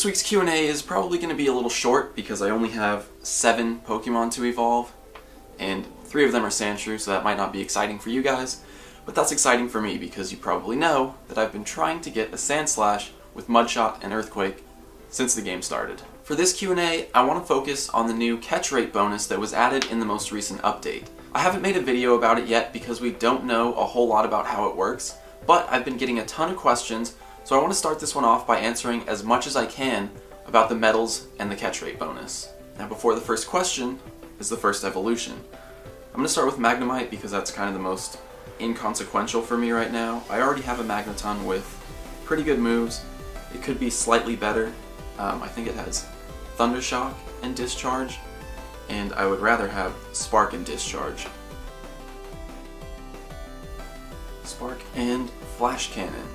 week's Q&A is probably going to be a little short because I only have 7 Pokemon to evolve, and 3 of them are Sandshrew, so that might not be exciting for you guys, but that's exciting for me because you probably know that I've been trying to get a Sandslash with Mudshot and Earthquake since the game started. For this Q&A, I want to focus on the new catch rate bonus that was added in the most recent update. I haven't made a video about it yet because we don't know a whole lot about how it works, but I've been getting a ton of questions, so I want to start this one off by answering as much as I can about the medals and the catch rate bonus. Now before the first question is the first evolution. I'm going to start with Magnemite because that's kind of the most inconsequential for me right now. I already have a Magneton with pretty good moves. It could be slightly better. I think it has Thundershock and Discharge, and I would rather have Spark and Discharge. Spark and Flash Cannon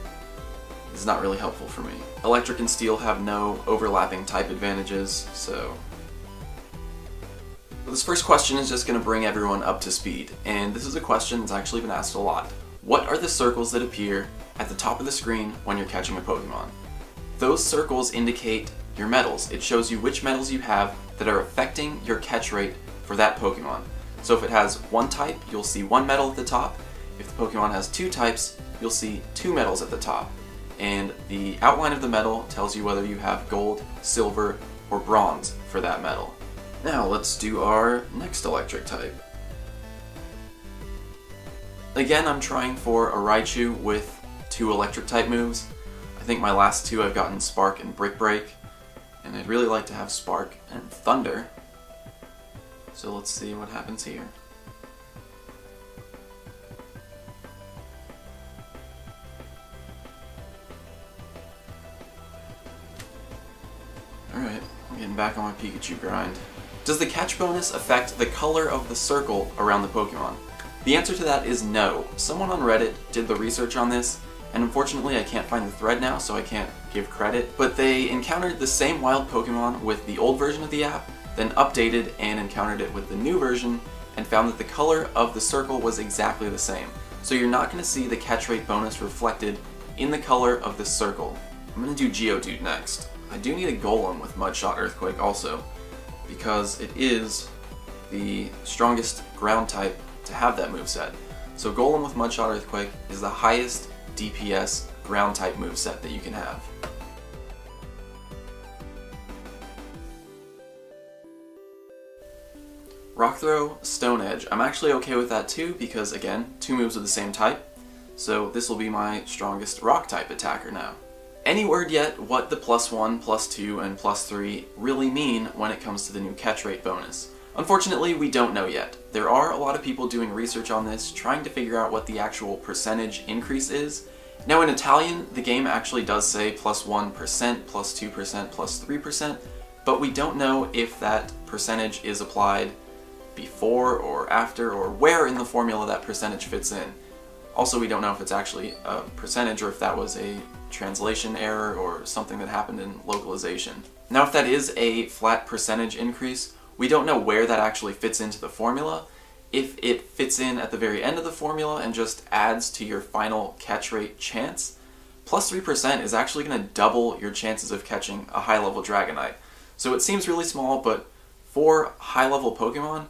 is not really helpful for me. Electric and Steel have no overlapping type advantages, so... This first question is just going to bring everyone up to speed, and this is a question that's actually been asked a lot. What are the circles that appear at the top of the screen when you're catching a Pokemon? Those circles indicate your medals. It shows you which medals you have that are affecting your catch rate for that Pokemon. So if it has 1 type, you'll see 1 medal at the top. If the Pokemon has 2 types, you'll see 2 medals at the top. And the outline of the medal tells you whether you have gold, silver, or bronze for that medal. Now let's do our next electric type. Again, I'm trying for a Raichu with 2 electric type moves. I think my last 2 I've gotten Spark and Brick Break, and I'd really like to have Spark and Thunder. So let's see what happens here. Alright, I'm getting back on my Pikachu grind. Does the catch bonus affect the color of the circle around the Pokemon? The answer to that is no. Someone on Reddit did the research on this, and unfortunately I can't find the thread now, so I can't give credit, but they encountered the same wild Pokemon with the old version of the app, then updated and encountered it with the new version, and found that the color of the circle was exactly the same. So you're not going to see the catch rate bonus reflected in the color of the circle. I'm going to do Geodude next. I do need a Golem with Mudshot Earthquake also, because it is the strongest ground type to have that moveset. So Golem with Mudshot Earthquake is the highest DPS ground type moveset that you can have. Rock Throw, Stone Edge. I'm actually okay with that too because again, 2 moves of the same type, so this will be my strongest rock type attacker now. Any word yet what the +1, +2, and +3 really mean when it comes to the new catch rate bonus? Unfortunately, we don't know yet. There are a lot of people doing research on this, trying to figure out what the actual percentage increase is. Now in Italian, the game actually does say +1%, +2%, +3%, but we don't know if that percentage is applied before or after, or where in the formula that percentage fits in. Also, we don't know if it's actually a percentage or if that was a translation error or something that happened in localization. Now if that is a flat percentage increase, we don't know where that actually fits into the formula. If it fits in at the very end of the formula and just adds to your final catch rate chance, +3% is actually going to double your chances of catching a high-level Dragonite. So it seems really small, but for high-level Pokemon,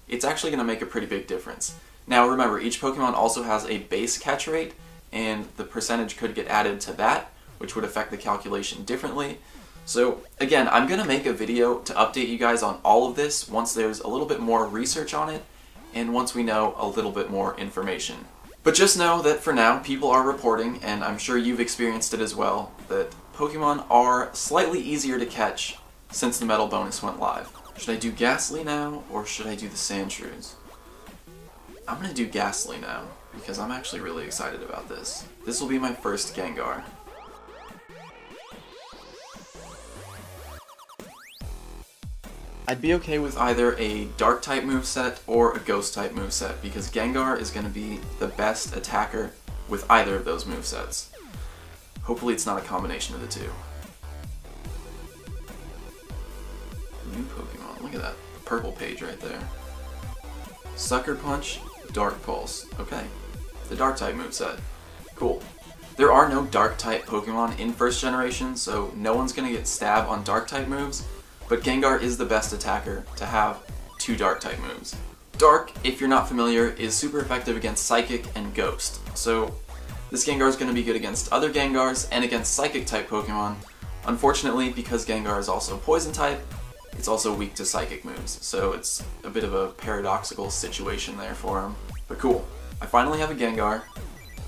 it's actually going to make a pretty big difference. Now remember, each Pokemon also has a base catch rate, and the percentage could get added to that, which would affect the calculation differently. So again, I'm going to make a video to update you guys on all of this once there's a little bit more research on it, and once we know a little bit more information. But just know that for now, people are reporting, and I'm sure you've experienced it as well, that Pokemon are slightly easier to catch since the medal bonus went live. Should I do Ghastly now, or should I do the Sandshrews? I'm going to do Ghastly now, because I'm actually really excited about this. This will be my first Gengar. I'd be okay with either a Dark-type moveset or a Ghost-type moveset, because Gengar is going to be the best attacker with either of those movesets. Hopefully it's not a combination of the two. New Pokemon, look at that purple page right there. Sucker Punch, Dark Pulse. Okay, the Dark-type moveset. Cool. There are no Dark-type Pokemon in first generation, so no one's going to get Stab on Dark-type moves, but Gengar is the best attacker to have 2 Dark-type moves. Dark, if you're not familiar, is super effective against Psychic and Ghost, so this Gengar is going to be good against other Gengars and against Psychic-type Pokemon. Unfortunately, because Gengar is also Poison-type, it's also weak to Psychic moves, so it's a bit of a paradoxical situation there for him. But cool, I finally have a Gengar,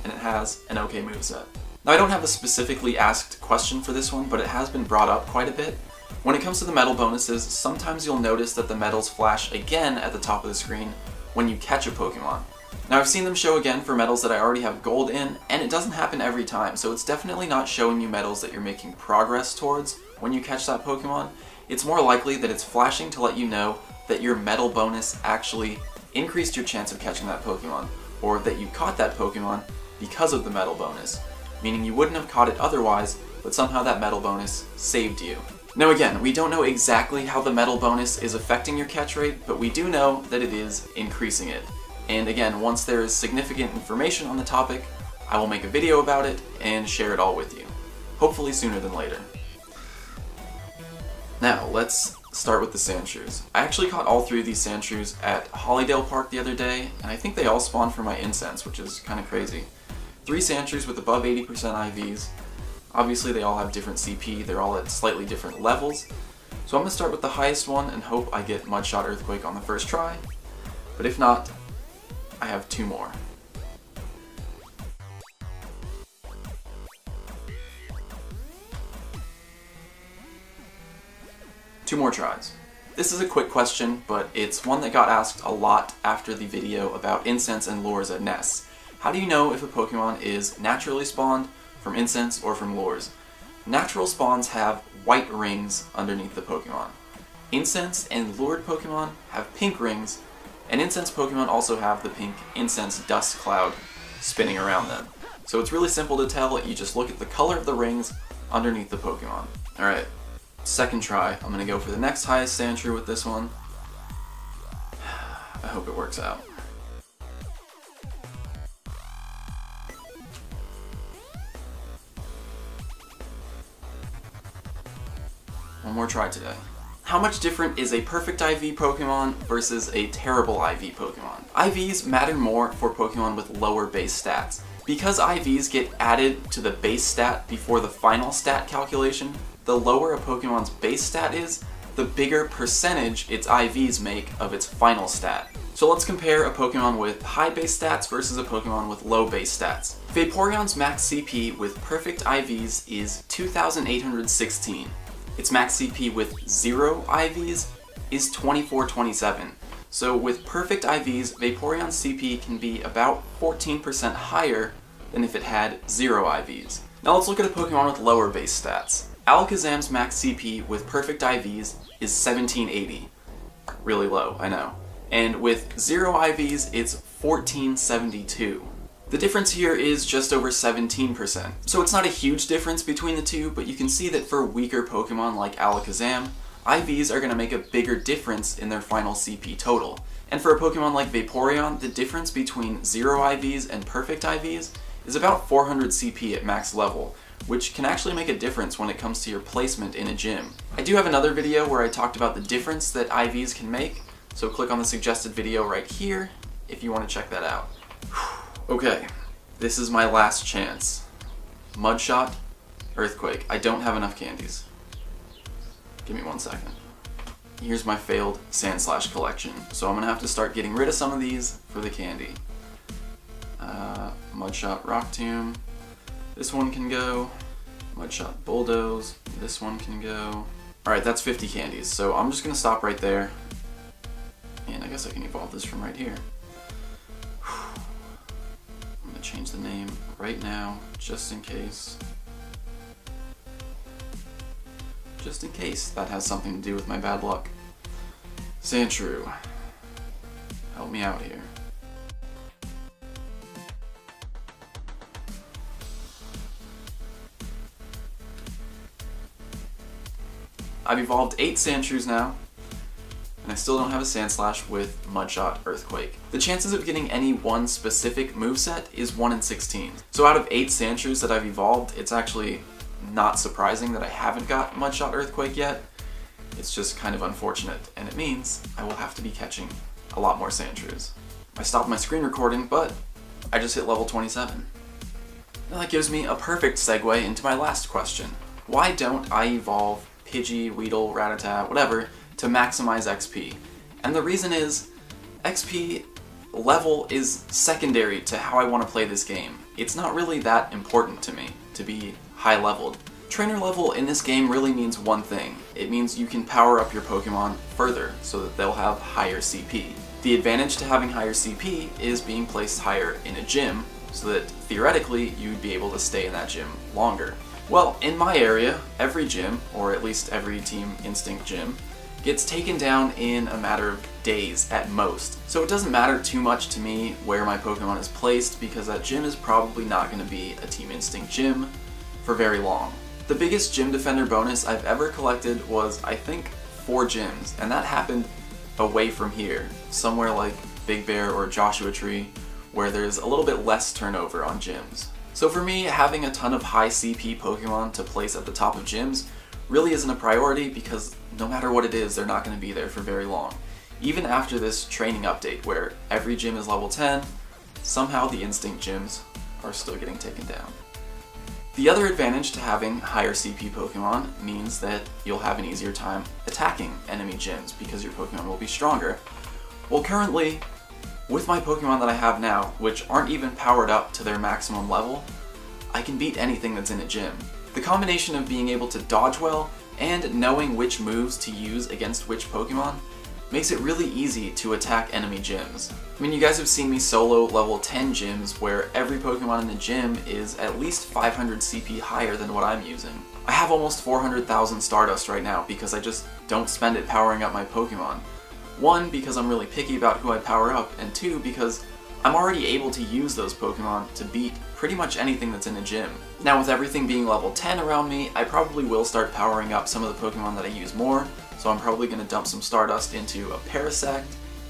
and it has an okay moveset. Now I don't have a specifically asked question for this one, but it has been brought up quite a bit. When it comes to the medal bonuses, sometimes you'll notice that the medals flash again at the top of the screen when you catch a Pokemon. Now I've seen them show again for medals that I already have gold in, and it doesn't happen every time, so it's definitely not showing you medals that you're making progress towards when you catch that Pokemon. It's more likely that it's flashing to let you know that your medal bonus actually increased your chance of catching that Pokemon, or that you caught that Pokemon because of the medal bonus, meaning you wouldn't have caught it otherwise, but somehow that medal bonus saved you. Now again, we don't know exactly how the medal bonus is affecting your catch rate, but we do know that it is increasing it. And again, once there is significant information on the topic, I will make a video about it and share it all with you. Hopefully sooner than later. Now, let's start with the Sandshrews. I actually caught all 3 of these Sandshrews at Hollydale Park the other day, and I think they all spawned from my incense, which is kind of crazy. 3 Sandshrews with above 80% IVs. Obviously they all have different CP, they're all at slightly different levels. So I'm going to start with the highest one and hope I get Mudshot Earthquake on the first try. But if not, I have 2 more. Two more tries. This is a quick question, but it's one that got asked a lot after the video about incense and lures at nests. How do you know if a Pokemon is naturally spawned from incense or from lures? Natural spawns have white rings underneath the Pokemon. Incense and lured Pokemon have pink rings, and incense Pokemon also have the pink incense dust cloud spinning around them. So it's really simple to tell, you just look at the color of the rings underneath the Pokemon. Alright, second try. I'm going to go for the next highest Sandshrew with this one. I hope it works out. One more try today. How much different is a perfect IV Pokemon versus a terrible IV Pokemon? IVs matter more for Pokemon with lower base stats. Because IVs get added to the base stat before the final stat calculation, the lower a Pokemon's base stat is, the bigger percentage its IVs make of its final stat. So let's compare a Pokemon with high base stats versus a Pokemon with low base stats. Vaporeon's max CP with perfect IVs is 2,816. Its max CP with 0 IVs is 2427. So with perfect IVs, Vaporeon's CP can be about 14% higher than if it had 0 IVs. Now let's look at a Pokemon with lower base stats. Alakazam's max CP with perfect IVs is 1780. Really low, I know. And with 0 IVs, it's 1472. The difference here is just over 17%. So it's not a huge difference between the two, but you can see that for weaker Pokemon like Alakazam, IVs are going to make a bigger difference in their final CP total. And for a Pokemon like Vaporeon, the difference between 0 IVs and perfect IVs is about 400 CP at max level, which can actually make a difference when it comes to your placement in a gym. I do have another video where I talked about the difference that IVs can make, so click on the suggested video right here if you want to check that out. Okay, this is my last chance. Mudshot, Earthquake. I don't have enough candies. Give me 1 second. Here's my failed Sandslash collection, so I'm gonna have to start getting rid of some of these for the candy. Mudshot Rock Tomb. This one can go. Mudshot Bulldoze. This one can go. Alright, that's 50 candies, so I'm just gonna stop right there. And I guess I can evolve this from right here. I'm gonna change the name right now, just in case. Just in case that has something to do with my bad luck. Sandshrew, help me out here. I've evolved 8 Sandshrews now, and I still don't have a Sandslash with Mudshot Earthquake. The chances of getting any one specific moveset is 1 in 16. So out of 8 Sandshrews that I've evolved, it's actually not surprising that I haven't got Mudshot Earthquake yet. It's just kind of unfortunate, and it means I will have to be catching a lot more Sandshrews. I stopped my screen recording, but I just hit level 27. Now that gives me a perfect segue into my last question. Why don't I evolve Pidgey, Weedle, Rattata, whatever, to maximize XP? And the reason is, XP level is secondary to how I want to play this game. It's not really that important to me to be high leveled. Trainer level in this game really means one thing. It means you can power up your Pokemon further so that they'll have higher CP. The advantage to having higher CP is being placed higher in a gym, so that theoretically you'd be able to stay in that gym longer. Well, in my area, every gym, or at least every Team Instinct gym, gets taken down in a matter of days at most. So it doesn't matter too much to me where my Pokemon is placed, because that gym is probably not going to be a Team Instinct gym for very long. The biggest gym defender bonus I've ever collected was, I think, 4 gyms, and that happened away from here, somewhere like Big Bear or Joshua Tree, where there's a little bit less turnover on gyms. So for me, having a ton of high CP Pokemon to place at the top of gyms really isn't a priority, because no matter what it is, they're not going to be there for very long. Even after this training update where every gym is level 10, somehow the Instinct gyms are still getting taken down. The other advantage to having higher CP Pokemon means that you'll have an easier time attacking enemy gyms because your Pokemon will be stronger. Well, currently, with my Pokemon that I have now, which aren't even powered up to their maximum level, I can beat anything that's in a gym. The combination of being able to dodge well and knowing which moves to use against which Pokemon makes it really easy to attack enemy gyms. I mean, you guys have seen me solo level 10 gyms where every Pokemon in the gym is at least 500 CP higher than what I'm using. I have almost 400,000 Stardust right now because I just don't spend it powering up my Pokemon. 1, because I'm really picky about who I power up, and 2, because I'm already able to use those Pokemon to beat pretty much anything that's in a gym. Now, with everything being level 10 around me, I probably will start powering up some of the Pokemon that I use more, so I'm probably going to dump some Stardust into a Parasect,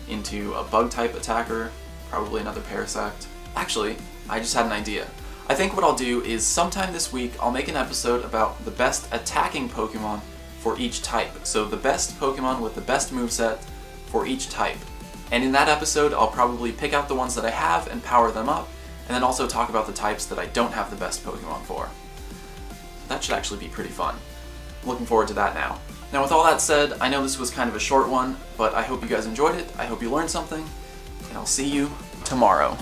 into a Bug-type attacker, probably another Parasect. Actually, I just had an idea. I think what I'll do is sometime this week I'll make an episode about the best attacking Pokemon for each type. So the best Pokemon with the best moveset for each type. And in that episode I'll probably pick out the ones that I have and power them up, and then also talk about the types that I don't have the best Pokemon for. That should actually be pretty fun. I'm looking forward to that now. Now, with all that said, I know this was kind of a short one, but I hope you guys enjoyed it, I hope you learned something, and I'll see you tomorrow.